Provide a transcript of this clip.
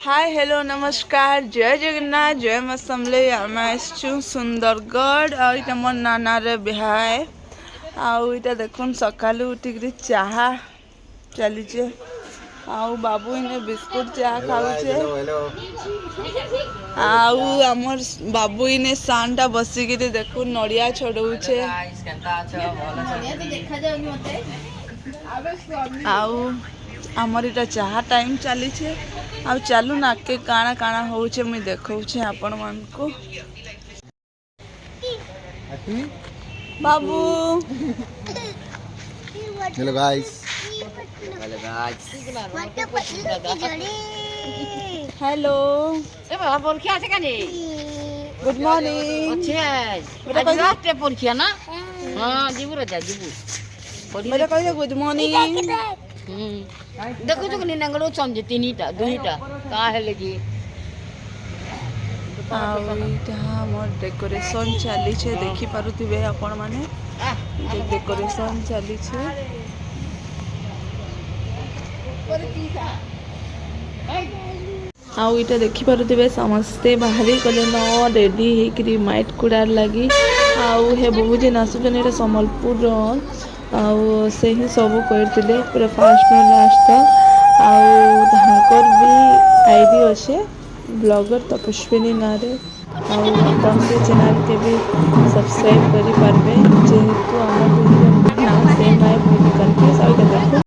Hi hello नमस्कार जय जगन्नाथ जय मां समले आम आसचु सुंदरगढ़ और इटा मोर नानार बिहाय आउ इटा देखुन सकालू उठिक चाहा चलीचे आउ बाबू इने बिस्कुट चाहा खाऊचे आउ आमर बाबू इने सानटा बसिक देखुन नड़िया छड़ौचे आउ आमर इटा चाहा टाइम चली आ चलू ना के काना काना होचे मुई देखौचे आपण मानकु बाबू हेलो गाइस हेलो ए बाबा परीक्षा আছে কানে गुड मॉर्निंग আছে আজ রাতে পরীক্ষা না হ্যাঁ জিবু রে যা জিবু मेरे कहिए गुड मॉर्निंग देखो तो कने नंगड़ो समझे तीनटा दुईटा का है लगी आईटा मोर डेकोरेशन चली छे देखि पारुथिबे आपण माने डेकोरेशन चली छे आउ इटा देखि पारुथिबे समस्ते बाहरी गले न रेडी हेकरी माइट कुडार लगी आउ हे बहुत जन आसुचन एटा संबलपुर आउ से ही सब करथिले पूरा फास्ट लास्ट तक आउ धाकर भी आईडी अच्छे ब्लॉगर तपस्विनी नारे आउ अपन से चैनल के भी सब्सक्राइब करि पारबे जेहेतु हमर ना सेम है करके सब देखो।